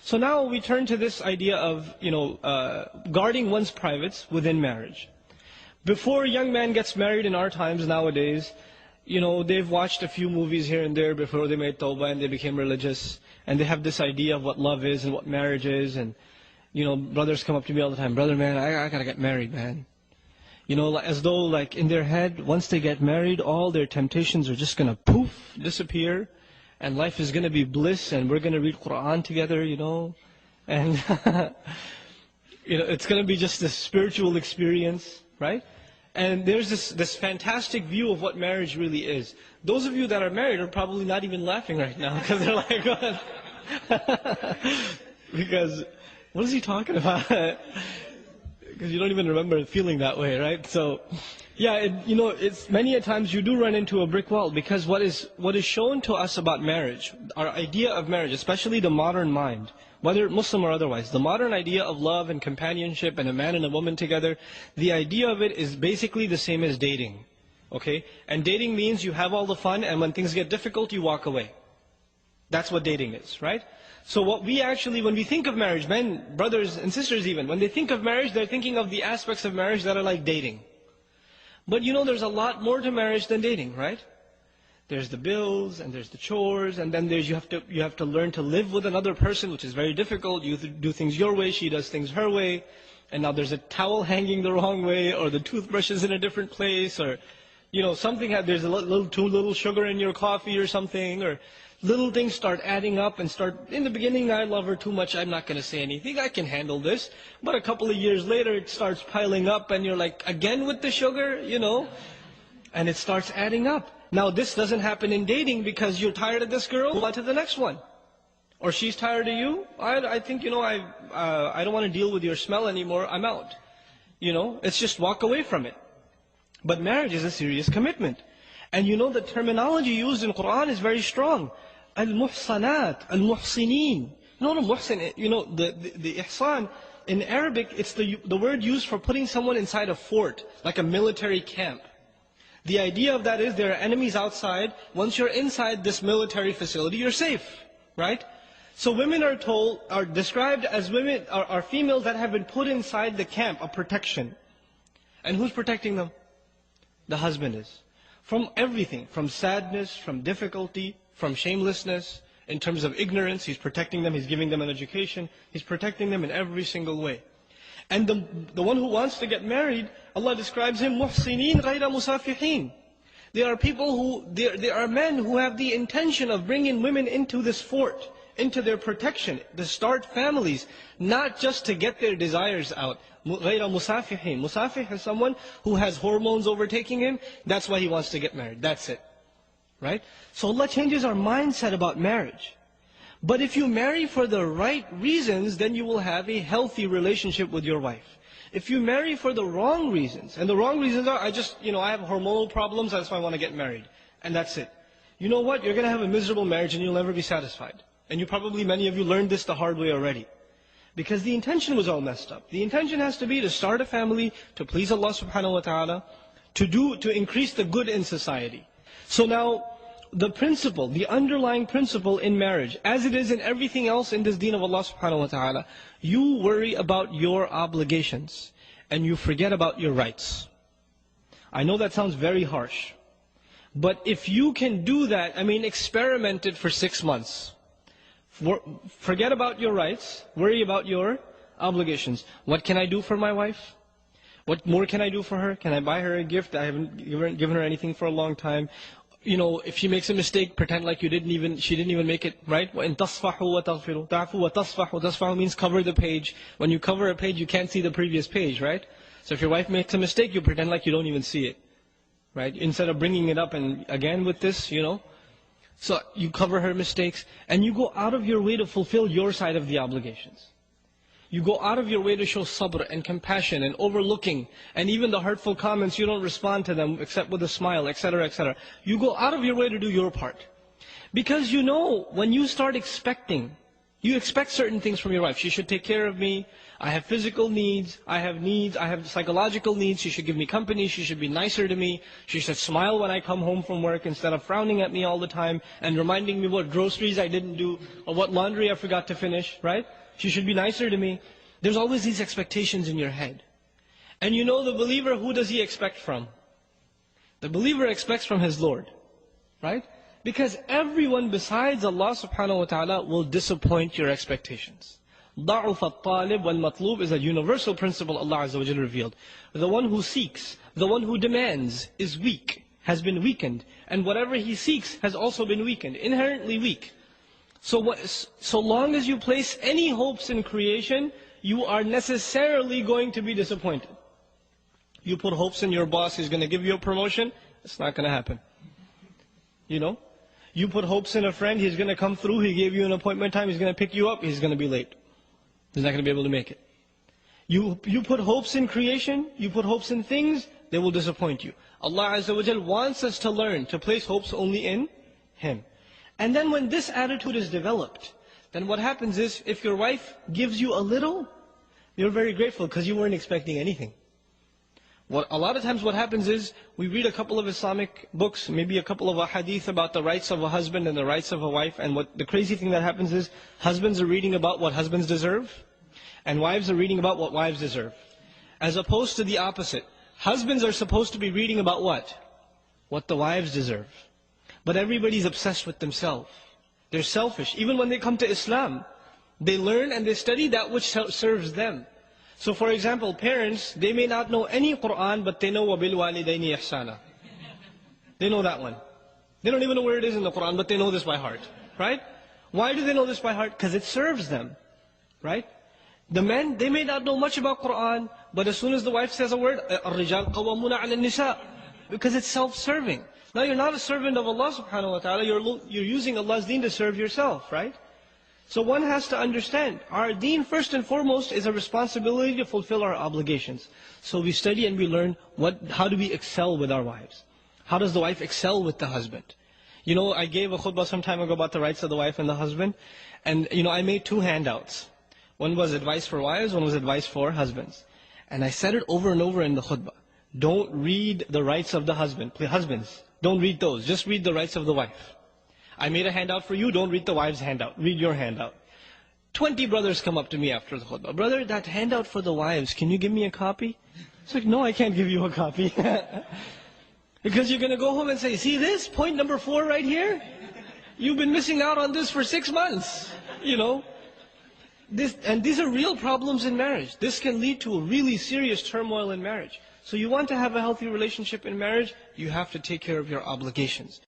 So now we turn to this idea of, guarding one's privates within marriage. Before a young man gets married in our times nowadays, they've watched a few movies here and there before they made tawbah and they became religious. And they have this idea of what love is and what marriage is. And, brothers come up to me all the time, brother, man, I gotta get married, man. As though like in their head, once they get married, all their temptations are just gonna poof, disappear. And life is gonna be bliss and we're gonna read Quran together, And, it's gonna be just a spiritual experience, right? And there's this fantastic view of what marriage really is. Those of you that are married are probably not even laughing right now because they're like, what? Because, what is he talking about? Because you don't even remember feeling that way, right? So, yeah, it's many a times you do run into a brick wall because what is shown to us about marriage, our idea of marriage, especially the modern mind, whether Muslim or otherwise, the modern idea of love and companionship and a man and a woman together, the idea of it is basically the same as dating. Okay? And dating means you have all the fun and when things get difficult, you walk away. That's what dating is, right? So what we actually, when we think of marriage, men, brothers and sisters even, when they think of marriage, they're thinking of the aspects of marriage that are like dating. But there's a lot more to marriage than dating, right? There's the bills, and there's the chores, and then you have to learn to live with another person, which is very difficult. You do things your way, she does things her way. And now there's a towel hanging the wrong way, or the toothbrush is in a different place, or, there's too little sugar in your coffee or something, or little things start adding up and in the beginning, I love her too much, I'm not going to say anything, I can handle this. But a couple of years later, it starts piling up, and you're like, again with the sugar, and it starts adding up. Now, this doesn't happen in dating because you're tired of this girl, move on to the next one. Or she's tired of you, I think, I don't want to deal with your smell anymore, I'm out. It's just walk away from it. But marriage is a serious commitment. And the terminology used in Quran is very strong. Al-Muhsanat, Al-Muhsinin. Muhsin, the ihsan, in Arabic, it's the word used for putting someone inside a fort, like a military camp. The idea of that is there are enemies outside. Once you're inside this military facility, you're safe, right? So women are described as women, are females that have been put inside the camp of protection. And who's protecting them? The husband is. From everything, from sadness, from difficulty, from shamelessness, in terms of ignorance, he's protecting them, he's giving them an education, he's protecting them in every single way. And the one who wants to get married, Allah describes him, muhsinin ghayra musafihin. There are people there are men who have the intention of bringing women into this fort, into their protection, to start families, not just to get their desires out. Ghayra musafihin. Musafih is someone who has hormones overtaking him, that's why he wants to get married, that's it. Right? So Allah changes our mindset about marriage. But if you marry for the right reasons, then you will have a healthy relationship with your wife. If you marry for the wrong reasons, and the wrong reasons are, I have hormonal problems, that's why I want to get married. And that's it. You know what? You're going to have a miserable marriage and you'll never be satisfied. And many of you learned this the hard way already. Because the intention was all messed up. The intention has to be to start a family, to please Allah subhanahu wa ta'ala, to increase the good in society. So now, the principle, the underlying principle in marriage, as it is in everything else in this deen of Allah subhanahu wa ta'ala, you worry about your obligations and you forget about your rights. I know that sounds very harsh. But if you can do that, experiment it for 6 months. Forget about your rights, worry about your obligations. What can I do for my wife? What more can I do for her? Can I buy her a gift? I haven't given her anything for a long time. If she makes a mistake, pretend like she didn't even make it, right? وَإِن تَصْفَحُوا وَتَغْفِرُوا تَعْفُوا وَتَصْفَحُوا. Tasfahu means cover the page. When you cover a page, you can't see the previous page, right? So if your wife makes a mistake, you pretend like you don't even see it, right? Instead of bringing it up and again with this, So you cover her mistakes, and you go out of your way to fulfill your side of the obligations. You go out of your way to show sabr and compassion and overlooking, and even the hurtful comments, you don't respond to them except with a smile, etc., etc. You go out of your way to do your part. Because when you start expecting You expect certain things from your wife. She should take care of me. I have physical needs. I have psychological needs. She should give me company. She should be nicer to me. She should smile when I come home from work instead of frowning at me all the time and reminding me what groceries I didn't do or what laundry I forgot to finish, right? She should be nicer to me. There's always these expectations in your head. And you know the believer, who does he expect from? The believer expects from his Lord, right? Because everyone besides Allah subhanahu wa ta'ala will disappoint your expectations. ضَعُفَ الطَّالِبْ وَالْمَطْلُوبِ is a universal principle Allah Azza wa Jalla revealed. The one who seeks, the one who demands is weak, has been weakened. And whatever he seeks has also been weakened, inherently weak. So long as you place any hopes in creation, you are necessarily going to be disappointed. You put hopes in your boss, he's going to give you a promotion, it's not going to happen. You know? You put hopes in a friend, he's going to come through, he gave you an appointment time, he's going to pick you up, he's going to be late. He's not going to be able to make it. You put hopes in creation, you put hopes in things, they will disappoint you. Allah Azza wa Jal wants us to learn to place hopes only in Him. And then when this attitude is developed, then what happens is, if your wife gives you a little, you're very grateful because you weren't expecting anything. A lot of times what happens is, we read a couple of Islamic books, maybe a couple of hadith about the rights of a husband and the rights of a wife, and the crazy thing that happens is, husbands are reading about what husbands deserve, and wives are reading about what wives deserve. As opposed to the opposite. Husbands are supposed to be reading about what? What the wives deserve. But everybody's obsessed with themselves. They're selfish. Even when they come to Islam, they learn and they study that which serves them. So for example, parents, they may not know any Qur'an, but they know وَبِالْوَالِدَيْنِ إِحْسَانًا. They know that one. They don't even know where it is in the Qur'an, but they know this by heart. Right? Why do they know this by heart? Because it serves them. Right? The men, they may not know much about Qur'an, but as soon as the wife says a word, الرِّجَالْ قَوَّمُونَ عَلَى النِّسَاءِ, because it's self-serving. Now you're not a servant of Allah subhanahu wa ta'ala, you're using Allah's deen to serve yourself, right? So one has to understand, our deen first and foremost is a responsibility to fulfill our obligations. So we study and we learn how do we excel with our wives? How does the wife excel with the husband? You know, I gave a khutbah some time ago about the rights of the wife and the husband. And you know, I made 2 handouts. One was advice for wives, one was advice for husbands. And I said it over and over in the khutbah. Don't read the rights of the husband. Husbands, don't read those. Just read the rights of the wife. I made a handout for you, don't read the wife's handout. Read your handout. 20 brothers come up to me after the khutbah. Brother, that handout for the wives, can you give me a copy? It's like, no, I can't give you a copy. Because you're going to go home and say, see this? Point number 4 right here? You've been missing out on this for 6 months. You know? And these are real problems in marriage. This can lead to a really serious turmoil in marriage. So you want to have a healthy relationship in marriage, you have to take care of your obligations.